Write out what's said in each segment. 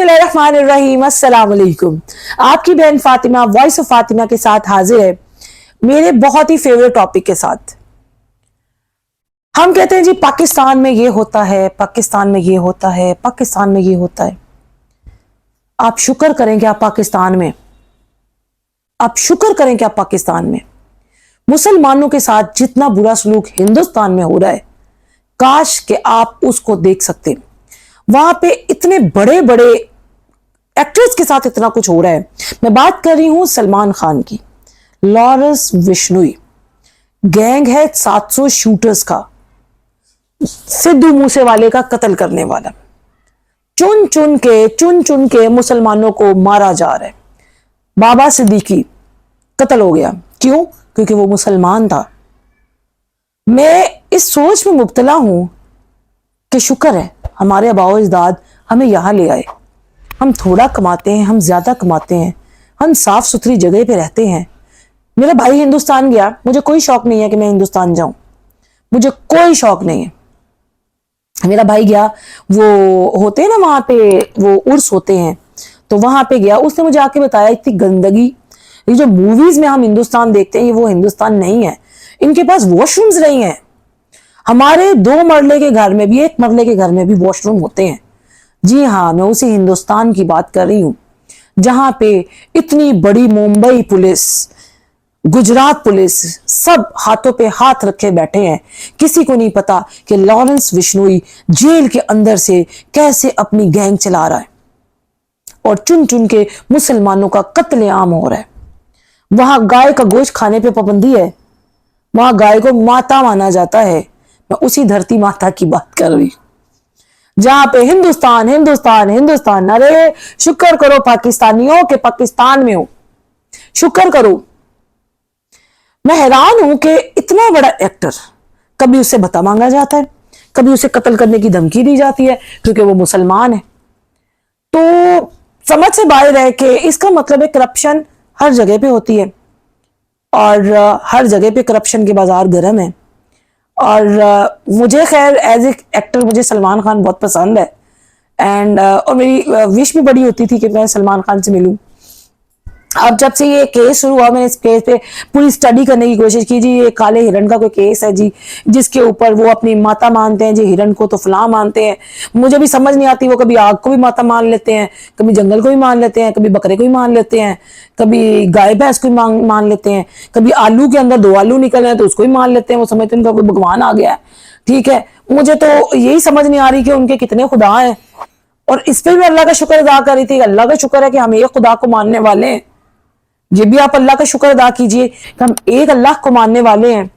बिस्मिल्लाहिर्रहमानिर्रहीम। अस्सलाम वालेकुम। आपकी बहन फातिमा वॉइस ऑफ फातिमा के साथ हाजिर है मेरे बहुत ही फेवरेट टॉपिक के साथ। हम कहते हैं जी पाकिस्तान में ये होता है, पाकिस्तान में ये होता है, पाकिस्तान में ये होता है। आप शुक्र करें कि आप पाकिस्तान में, आप शुक्र करें कि आप पाकिस्तान में मुसलमानों के साथ जितना बुरा सलूक हिंदुस्तान में हो रहा है, काश कि आप उसको देख सकते। वहां पे इतने बड़े बड़े एक्टर्स के साथ इतना कुछ हो रहा है। मैं बात कर रही हूं सलमान खान की। लॉरेंस बिश्नोई गैंग है 700 शूटर्स का, सिद्धू मूसेवाले का कत्ल करने वाला। चुन चुन के मुसलमानों को मारा जा रहा है। बाबा सिद्दीकी कत्ल हो गया, क्यों? क्योंकि वो मुसलमान था। मैं इस सोच में मुब्तला हूं कि शुक्र है हमारे आबाओ अजदाद हमें यहां ले आए। हम थोड़ा कमाते हैं, हम ज्यादा कमाते हैं, हम साफ सुथरी जगह पे रहते हैं। मेरा भाई हिंदुस्तान गया, मुझे कोई शौक नहीं है कि मैं हिंदुस्तान जाऊं, मुझे कोई शौक नहीं है। मेरा भाई गया, वो होते हैं ना वहां पे, वो उर्स होते हैं, तो वहां पे गया। उसने मुझे आके बताया इतनी गंदगी, ये जो मूवीज में हम हिंदुस्तान देखते हैं ये वो हिंदुस्तान नहीं है। इनके पास वॉशरूम्स नहीं है। हमारे 2 मरले के घर में भी, 1 मरले के घर में भी वॉशरूम होते हैं। जी हाँ, मैं उसी हिंदुस्तान की बात कर रही हूं जहां पे इतनी बड़ी मुंबई पुलिस, गुजरात पुलिस सब हाथों पे हाथ रखे बैठे हैं। किसी को नहीं पता कि लॉरेंस बिश्नोई जेल के अंदर से कैसे अपनी गैंग चला रहा है और चुन चुन के मुसलमानों का कत्लेआम हो रहा है। वहां गाय का गोश्त खाने पे पाबंदी है, वहां गाय को माता माना जाता है। मैं उसी धरती माता की बात कर रही जहां पे हिंदुस्तान हिंदुस्तान हिंदुस्तान। अरे शुक्र करो पाकिस्तानियों के पाकिस्तान में हो, शुक्र करो। मैं हैरान हूं कि इतना बड़ा एक्टर, कभी उससे भत्ता मांगा जाता है, कभी उसे कत्ल करने की धमकी दी जाती है क्योंकि वो मुसलमान है। तो समझ से बाहर है कि इसका मतलब है करप्शन हर जगह पे होती है और हर जगह पे करप्शन के बाजार गर्म है। और मुझे खैर एज ए एक्टर मुझे सलमान खान बहुत पसंद है एंड और मेरी विश भी बड़ी होती थी कि मैं सलमान खान से मिलूं। अब जब से ये केस शुरू हुआ, मैंने इस केस पे पूरी स्टडी करने की कोशिश की। जी ये काले हिरण का कोई केस है जी, जिसके ऊपर वो अपनी माता मानते हैं जी, हिरण को तो फलां मानते हैं। मुझे भी समझ नहीं आती, वो कभी आग को भी माता मान लेते हैं, कभी जंगल को भी मान लेते हैं, कभी बकरे को भी मान लेते हैं, कभी गाय भैंस को भी मान लेते हैं, कभी आलू के अंदर 2 आलू निकल रहे हैं तो उसको भी मान लेते हैं। वो समझते हैं उनका कोई भगवान आ गया है। ठीक है, मुझे तो यही समझ नहीं आ रही कि उनके कितने खुदा हैं। और इस पर भी अल्लाह का शुक्र अदा कर रही थी। अल्लाह का शुक्र है कि हम एक खुदा को मानने वाले हैं। ये भी आप अल्लाह का शुक्र अदा कीजिए कि हम एक अल्लाह को मानने वाले हैं।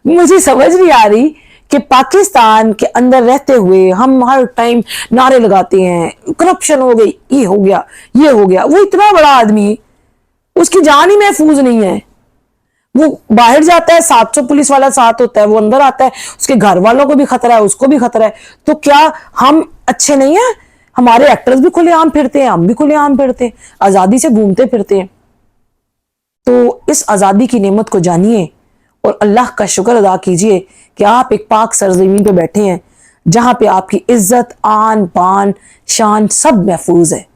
मुझे समझ नहीं आ रही कि पाकिस्तान के अंदर रहते हुए हम हर टाइम नारे लगाते हैं करप्शन हो गई, ये हो गया, ये हो गया। वो इतना बड़ा आदमी, उसकी जान ही महफूज नहीं है। वो बाहर जाता है, 700 पुलिस वाला साथ होता है, वो अंदर आता है, उसके घर वालों को भी खतरा है, उसको भी खतरा है। तो क्या हम अच्छे नहीं है? हमारे एक्टर्स भी खुलेआम फिरते हैं, हम भी खुलेआम फिरते हैं, आजादी से घूमते फिरते हैं। तो इस आजादी की नेमत को जानिए और अल्लाह का शुक्र अदा कीजिए कि आप एक पाक सरजमीन पे बैठे हैं जहां पे आपकी इज्जत, आन बान, शान सब महफूज है।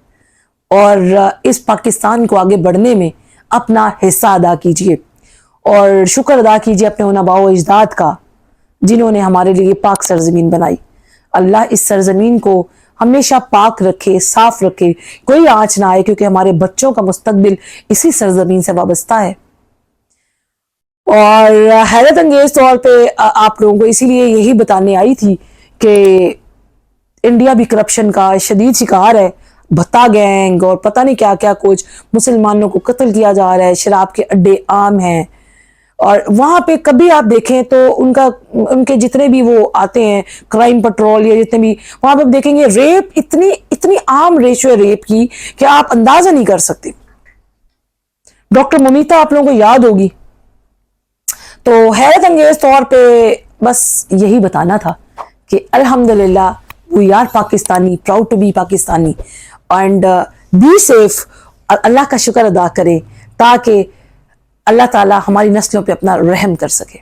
और इस पाकिस्तान को आगे बढ़ने में अपना हिस्सा अदा कीजिए और शुक्र अदा कीजिए अपने उन आबाओ अजदाद का जिन्होंने हमारे लिए पाक सरजमीन बनाई। अल्लाह इस सरजमीन को हमेशा पाक रखे, साफ रखे, कोई आंच ना आए, क्योंकि हमारे बच्चों का मुस्तकबिल इसी सरजमीन से वाबस्ता है। और हैरत अंगेज तौर पे आप लोगों को इसीलिए यही बताने आई थी कि इंडिया भी करप्शन का शदीद शिकार है। भत्ता गैंग और पता नहीं क्या क्या कुछ, मुसलमानों को कत्ल किया जा रहा है, शराब के अड्डे आम हैं। और वहां पे कभी आप देखें तो उनके जितने भी वो आते हैं क्राइम पेट्रोल या जितने भी, वहां पे आप देखेंगे रेप इतनी आम रेशो है रेप की कि आप अंदाजा नहीं कर सकते। डॉक्टर मुनीता आप लोगों को याद होगी। तो हैरत अंगेज तौर पे बस यही बताना था कि अल्हम्दुलिल्लाह we are Pakistani, proud to be Pakistani and be safe. Allah का शुक्र अदा करें ताकि अल्लाह ताला हमारी नस्लों पे अपना रहम कर सके।